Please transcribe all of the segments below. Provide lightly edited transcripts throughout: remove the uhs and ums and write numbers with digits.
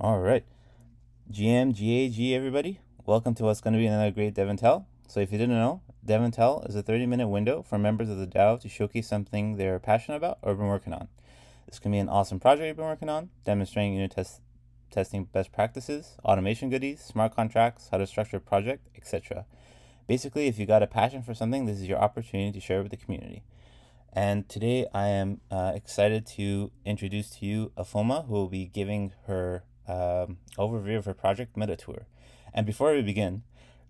All right. GM, GAG, everybody. Welcome to what's going to be another great DevNTell. So if you didn't know, DevNTell is a 30-minute window for members of the DAO to showcase something they're passionate about or been working on. This can be an awesome project you've been working on, demonstrating unit testing best practices, automation goodies, smart contracts, how to structure a project, etc. Basically, if you got a passion for something, this is your opportunity to share it with the community. And today I am excited to introduce to you Afoma, who will be giving her overview of her project Meta Tour. And before we begin,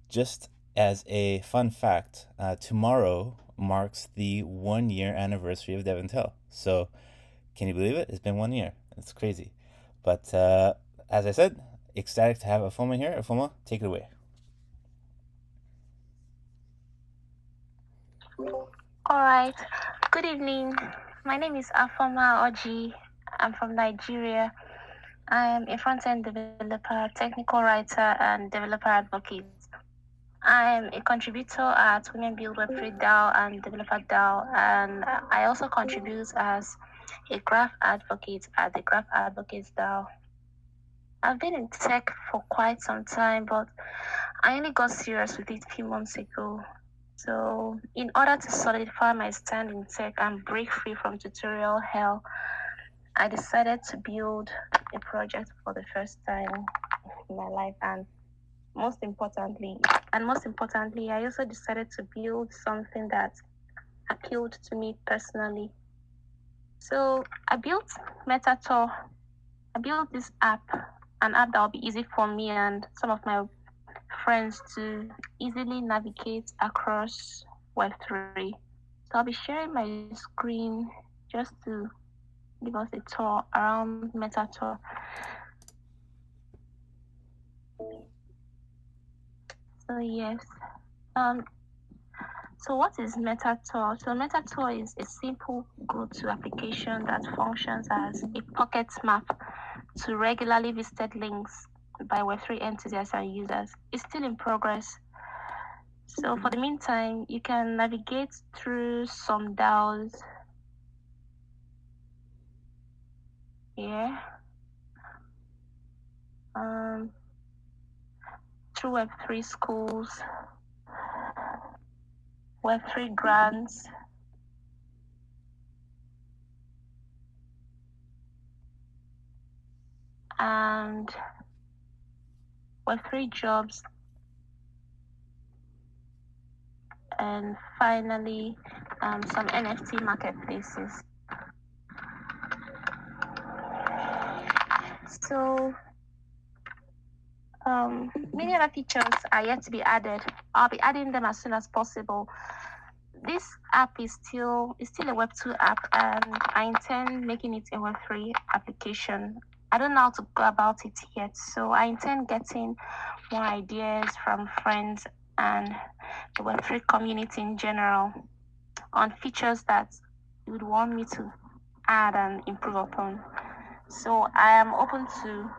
just as a fun fact, tomorrow marks the 1 year anniversary of DevNTell. So, can you believe it? It's been 1 year. It's crazy. But as I said, ecstatic to have Afoma here. Afoma, take it away. All right. Good evening. My name is Afoma Orji. I'm from Nigeria. I am a front-end developer, technical writer, and developer advocate. I am a contributor at Women Build Web3 DAO and Developer DAO, and I also contribute as a graph advocate at the Graph Advocates DAO. I've been in tech for quite some time, but I only got serious with it a few months ago. So in order to solidify my stand in tech and break free from tutorial hell, I decided to build a project for the first time in my life. And most importantly, I also decided to build something that appealed to me personally. So I built MetaTor. I built this app, an app that will be easy for me and some of my friends to easily navigate across Web3. So I'll be sharing my screen just to give us a tour around MetaTor. So yes. So what is MetaTor? So MetaTor is a simple go-to application that functions as a pocket map to regularly visited links by Web3 enthusiasts and users. It's still in progress. So for the meantime, you can navigate through some DAOs here. Through Web3 schools, Web3 grants, and Web3 jobs, and finally some NFT marketplaces. So many other features are yet to be added. I'll be adding them as soon as possible. This app is still a Web2 app, and I intend making it a Web3 application. I don't know how to go about it yet, so I intend getting more ideas from friends and the Web3 community in general on features that you would want me to add and improve upon. So I am open to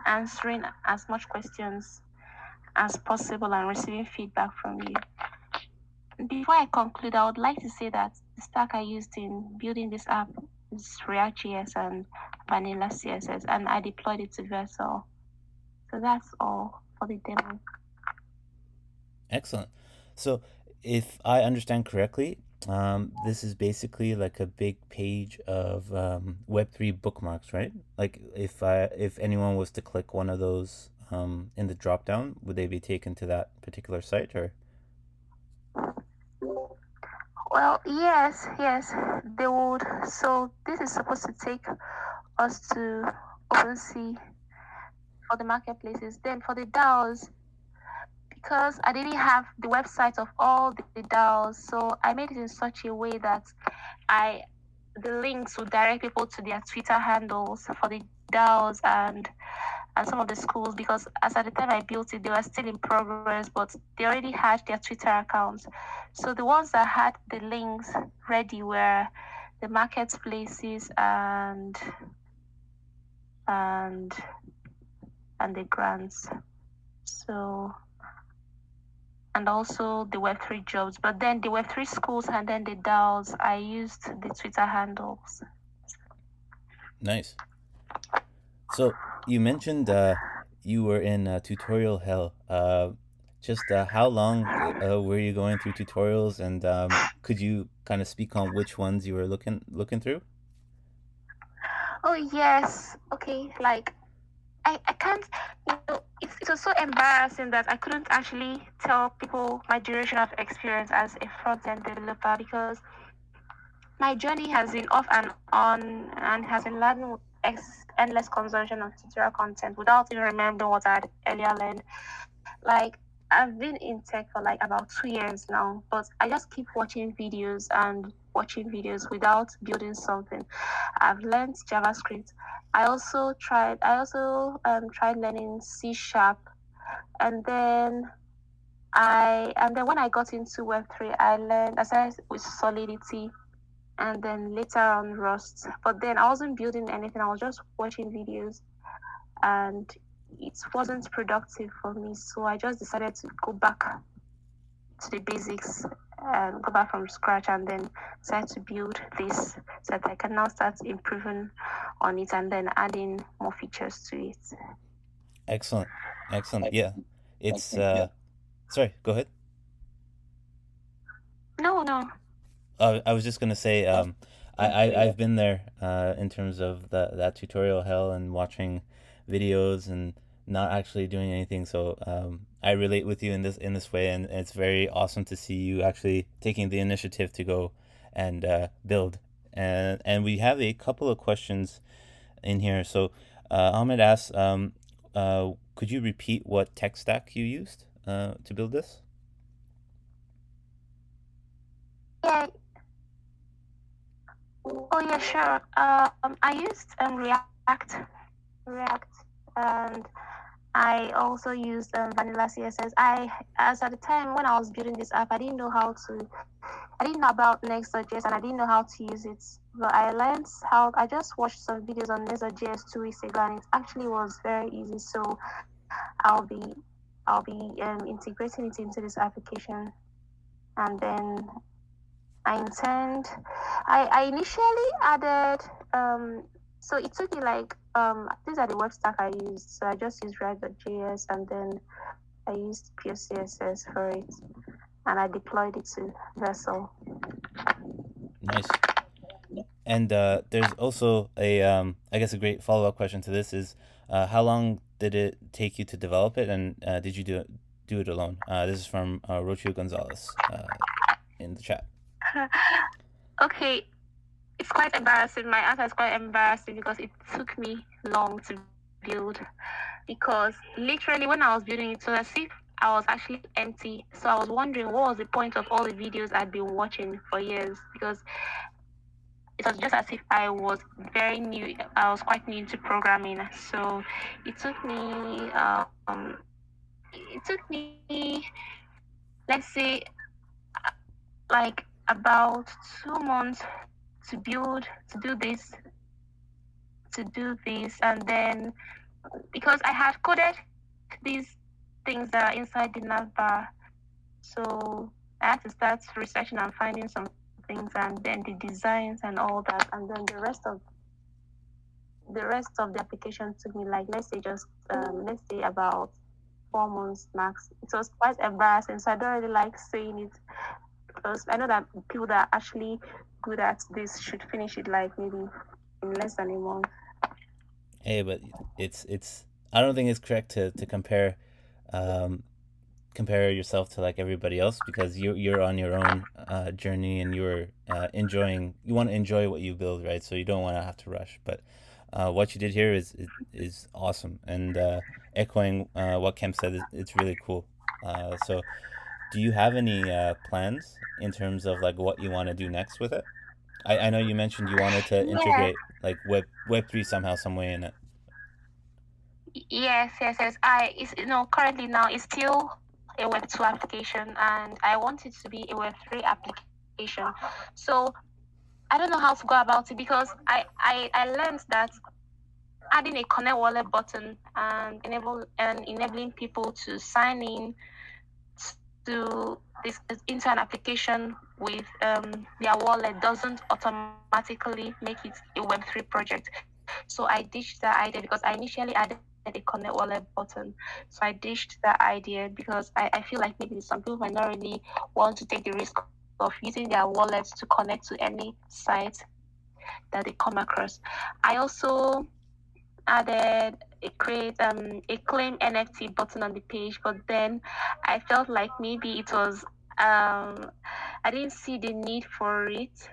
answering as much questions as possible and receiving feedback from you. Before I conclude, I would like to say that the stack I used in building this app is React.js and Vanilla CSS, and I deployed it to Vercel. So that's all for the demo. Excellent. So, if I understand correctly, this is basically like a big page of Web3 bookmarks, right? Like if anyone was to click one of those in the drop down, would they be taken to that particular site or? Well, yes, they would. So this is supposed to take us to OpenSea for the marketplaces. Then for the DAOs, because I didn't have the website of all the DAOs, so I made it in such a way that the links would direct people to their Twitter handles for the DAOs and some of the schools, because as at the time I built it, they were still in progress, but they already had their Twitter accounts. So the ones that had the links ready were the marketplaces and the grants. So, and also the Web3 jobs, but then the Web3 schools and then the DAOs, I used the Twitter handles. Nice. So you mentioned you were in tutorial hell. Just how long were you going through tutorials, and could you kind of speak on which ones you were looking through? Oh yes. Okay. Like I can't. It was so embarrassing that I couldn't actually tell people my duration of experience as a front end developer because my journey has been off and on and has been learning with endless consumption of tutorial content without even remembering what I had earlier learned. Like I've been in tech for like about 2 years now, but I just keep watching videos and watching videos without building something. I've learned JavaScript. I also tried learning C sharp, and then when I got into Web3, I started with Solidity, and then later on Rust. But then I wasn't building anything. I was just watching videos, and it wasn't productive for me. So I just decided to go back to the basics and go back from scratch, and then start to build this so that I can now start improving on it and then adding more features to it. Excellent, excellent. Yeah, it's sorry. Go ahead. No, no. I was just gonna say, I've been there in terms of that tutorial hell and watching videos and not actually doing anything. So I relate with you in this way, and it's very awesome to see you actually taking the initiative to go and build. And we have a couple of questions in here. So Ahmed asks, could you repeat what tech stack you used to build this? Yeah. Oh yeah, sure. I used React, and I also used vanilla CSS. As at the time when I was building this app, I didn't know about Next.js and I didn't know how to use it. But I just watched some videos on Next.js 2 weeks ago, and it actually was very easy. So I'll be, I'll be integrating it into this application, and then I intend, I initially added, so it took me like, these are the web stack I used. So I just used React.js, and then I used pure CSS for it, and I deployed it to Vessel. Nice. And there's also I guess a great follow up question to this is, how long did it take you to develop it, and did you do it alone? This is from Rocio Gonzalez in the chat. Okay, it's quite embarrassing. My answer is quite embarrassing because it took me long to build. Because literally, when I was building it, so as if I was actually empty. So I was wondering what was the point of all the videos I'd been watching for years. Because it was just as if I was very new. I was quite new to programming. So it took me, it took me, let's say, like about 2 months to build, to do this, and then because I had coded these things that are inside the navbar, so I had to start researching and finding some things, and then the designs and all that, and then the rest of the application took me like let's say about 4 months max. It was quite embarrassing, so I don't really like saying it because I know that people that are actually good at this should finish it like maybe in less than a month. Hey, but it's I don't think it's correct to um, compare yourself to like everybody else, because you're on your own journey, and you're enjoying, you want to enjoy what you build, right? So you don't want to have to rush. But what you did here is awesome, and echoing what Kemp said, it's really cool. So do you have any plans in terms of like what you want to do next with it? I know you mentioned you wanted to Yeah. integrate like Web3 somehow, some way in it. Yes. Currently now it's still a Web2 application, and I want it to be a Web3 application. So I don't know how to go about it because I learned that adding a connect wallet button and enabling people to sign in to this into an application with their wallet doesn't automatically make it a Web3 project. So I ditched that idea because I initially added a connect wallet button. So I ditched that idea because I feel like maybe some people might not really want to take the risk of using their wallets to connect to any site that they come across. I also added a claim NFT button on the page, but then I felt like maybe it was I didn't see the need for it.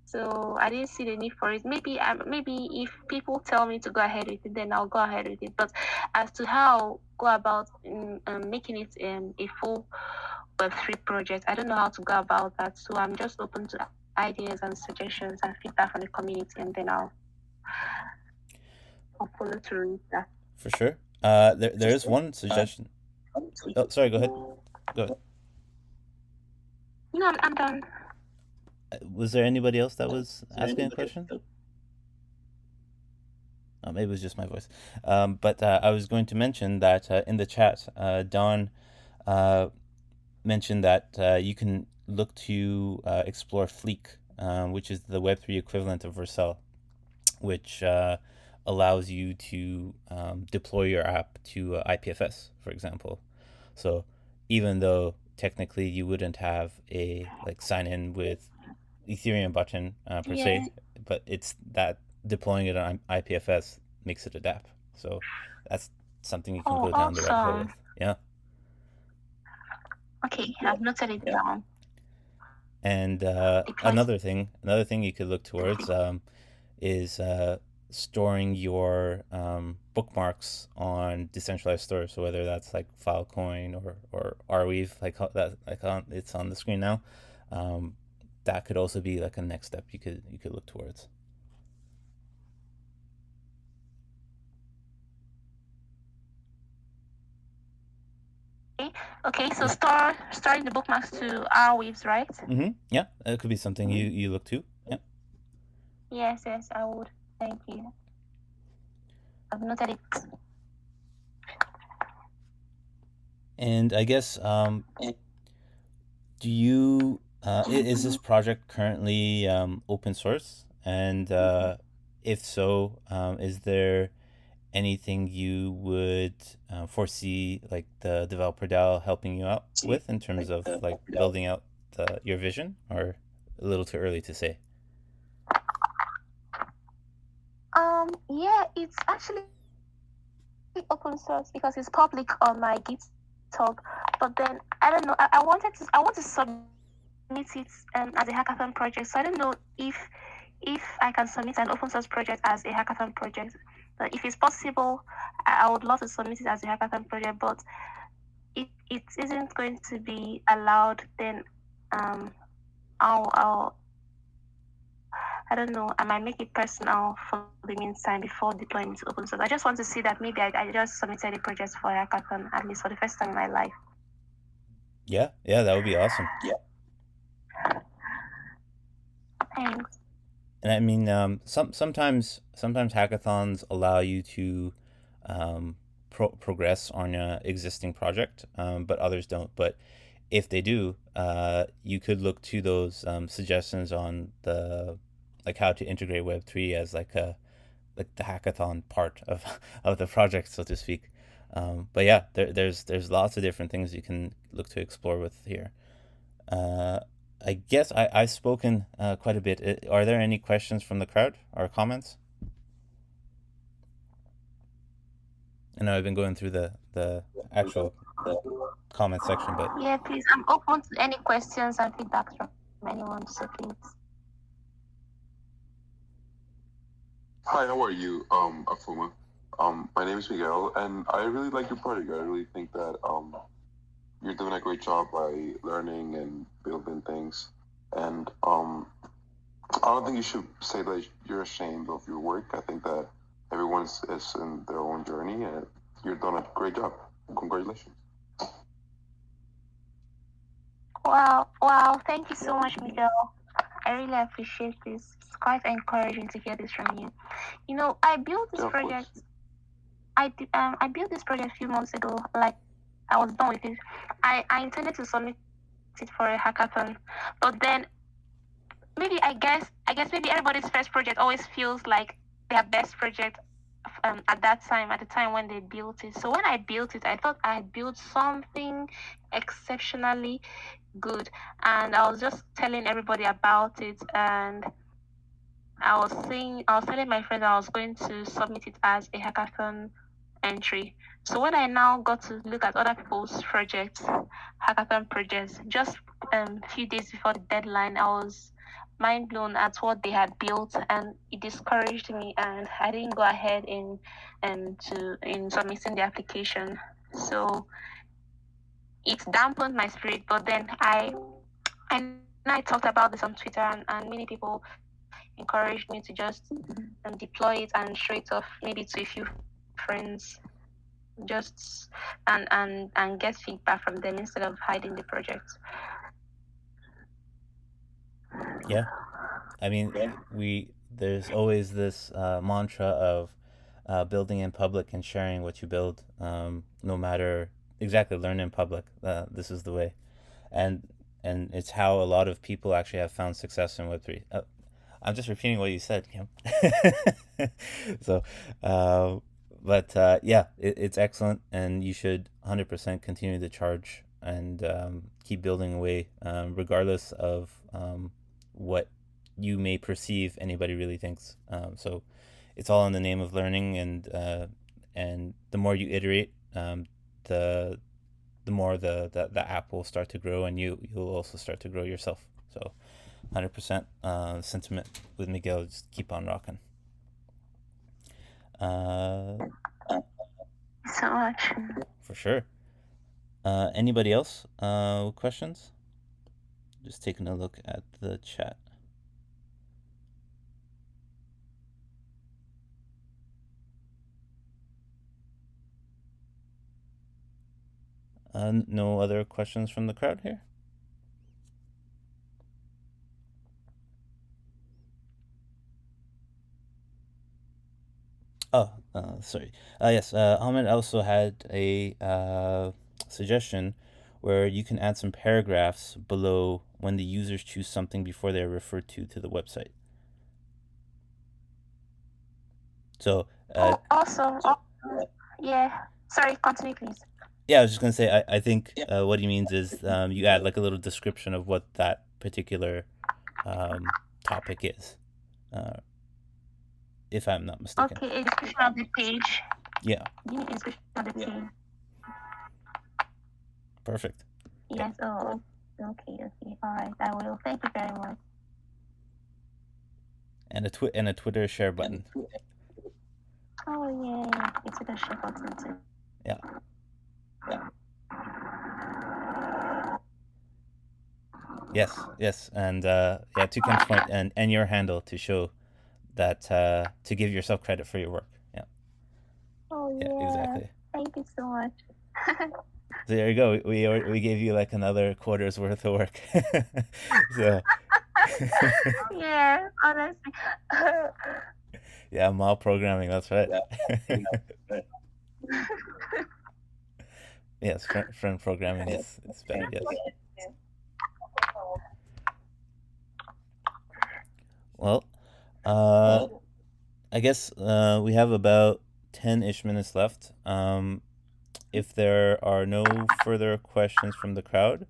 So I didn't see the need for it. Maybe if people tell me to go ahead with it, then I'll go ahead with it. But as to how I'll go about making it a full Web3 project, I don't know how to go about that. So I'm just open to ideas and suggestions and feedback from the community, and then I'll follow through with that. For sure. There is one suggestion. Oh, sorry. Go ahead. Go ahead. No, I'm done. Was there anybody else that was asking a question? Oh, maybe it was just my voice. But I was going to mention that in the chat, Don mentioned that you can look to explore Fleek, which is the Web3 equivalent of Vercel, which allows you to deploy your app to IPFS, for example. So even though technically you wouldn't have a sign in with Ethereum button per se, but it's that deploying it on IPFS makes it a dapp. So that's something you can go down the rabbit hole with. Yeah. Okay, I've noted it down. And another thing you could look towards is storing your bookmarks on decentralized storage. So whether that's like Filecoin or Arweave, it's on the screen now. That could also be like a next step you could look towards. Okay, so storing the bookmarks to Arweaves, right? Yeah, it could be something you look to. Yeah. Yes, I would. Thank you. I've noted it. And I guess, do you is this project currently open source? And if so, is there anything you would foresee like the developer DAO helping you out with in terms of like building out your vision, or a little too early to say? Yeah, it's actually open source because it's public on my GitHub. But then I don't know. I want to submit it as a hackathon project. So I don't know if I can submit an open source project as a hackathon project. But if it's possible, I would love to submit it as a hackathon project. But if it isn't going to be allowed, then I'll I don't know, I might make it personal for the meantime before deploying to open source. I just want to see that maybe I just submitted a project for a hackathon, at least for the first time in my life. Yeah, that would be awesome. Thanks. And I mean, sometimes hackathons allow you to progress on an existing project, but others don't. But if they do, you could look to those suggestions on the how to integrate Web3 as like the hackathon part of the project, so to speak. But yeah, there's lots of different things you can look to explore with here. I guess I've spoken quite a bit. Are there any questions from the crowd or comments? I know I've been going through the actual comment section, but yeah, please, I'm open to any questions and feedback from anyone, so please. Hi, how are you, Afoma? My name is Miguel, and I really like your project. I really think that you're doing a great job by learning and building things. And I don't think you should say that you're ashamed of your work. I think that everyone is in their own journey, and you've done a great job. Congratulations. Wow, thank you so much, Miguel. I really appreciate this. It's quite encouraging to hear this from you. You know, I built this project. I built this project a few months ago. Like, I was done with it. I intended to submit it for a hackathon, but then maybe I guess maybe everybody's first project always feels like their best project at the time when they built it. So when I built it, I thought I had built something exceptionally good, and I was just telling everybody about it, and I was telling my friend I was going to submit it as a hackathon entry. So when I now got to look at other people's projects, hackathon projects, just a few days before the deadline, I was mind blown at what they had built, and it discouraged me, and I didn't go ahead in submitting the application. So it dampened my spirit. But then I talked about this on Twitter, and many people encouraged me to just deploy it and show it off maybe to a few friends, just and get feedback from them instead of hiding the project. Yeah, I mean, there's always this mantra of building in public and sharing what you build, no matter exactly, learn in public. This is the way, and it's how a lot of people actually have found success in Web3. I'm just repeating what you said, Kim. So, but yeah, it's excellent, and you should 100% continue to charge and keep building away, regardless of what you may perceive anybody really thinks. So, it's all in the name of learning, and the more you iterate, the more the app will start to grow, and you'll also start to grow yourself. So 100% sentiment with Miguel. Just keep on rocking. So much. For sure. Anybody else with questions? Just taking a look at the chat. No other questions from the crowd here? Oh, sorry. Yes, Ahmed also had a suggestion where you can add some paragraphs below when the users choose something before they're referred to the website. So, awesome. Yeah. Sorry, continue, please. Yeah, I was just gonna say, I think what he means is you add like a little description of what that particular topic is, if I'm not mistaken. Okay, a description of the page. Yeah. Give me a description of the page. Perfect. Yes. Oh, okay. All right, I will. Thank you very much. And a Twitter share button. Oh yeah, it's a share button too. Yeah. Yes, and yeah, to Ken's point, and your handle to show that to give yourself credit for your work. Yeah. Oh yeah. Exactly. Thank you so much. So there you go. We gave you like another quarter's worth of work. So. Yeah, honestly. Yeah, mob programming. That's right. Yes, friend programming is better. Yes. Well, I guess we have about 10-ish minutes left. If there are no further questions from the crowd,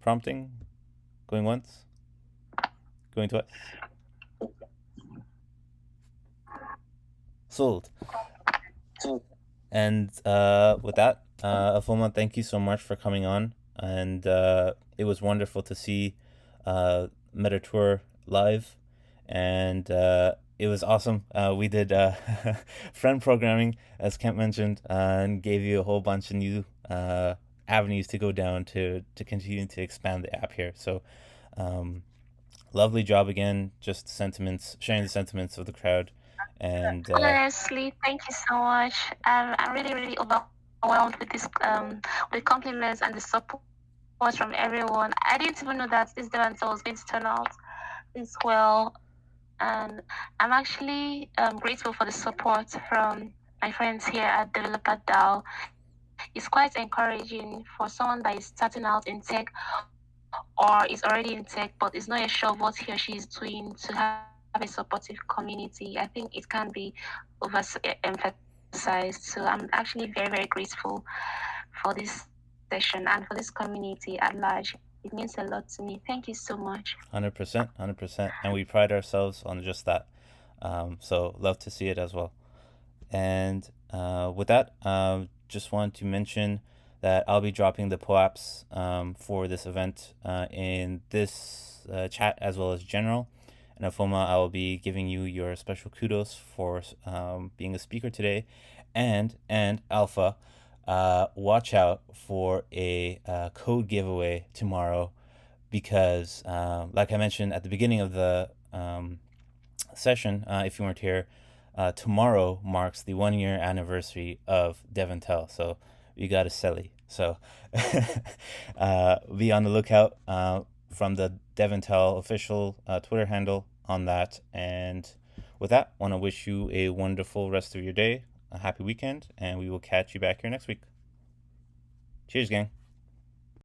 prompting, going once, going twice. Sold. And with that, Afoma, thank you so much for coming on. And it was wonderful to see MetaTour live. And it was awesome. We did friend programming, as Kent mentioned, and gave you a whole bunch of new avenues to go down to continue to expand the app here. So lovely job again. Just sharing the sentiments of the crowd. And honestly, thank you so much. I'm really, really overwhelmed with this the compliments and the support from everyone. I didn't even know that this DevNTell was going to turn out this well, and I'm actually grateful for the support from my friends here at DeveloperDAO. It's quite encouraging for someone that is starting out in tech or is already in tech but is not yet sure of what he or she is doing to have a supportive community. I think it can be overemphasized. So I'm actually very, very grateful for this session and for this community at large. It means a lot to me. Thank you so much. 100%, 100%. And we pride ourselves on just that. So love to see it as well. And with that, just want to mention that I'll be dropping the POAPs for this event in this chat as well as general. And Afoma, I will be giving you your special kudos for being a speaker today. And Alpha, watch out for a code giveaway tomorrow because, like I mentioned at the beginning of the session, if you weren't here, tomorrow marks the 1 year anniversary of DevNTell. So we got a selly. So be on the lookout from the DevNTell official Twitter handle on that. And with that, want to wish you a wonderful rest of your day, a happy weekend, and we will catch you back here next week. Cheers, gang.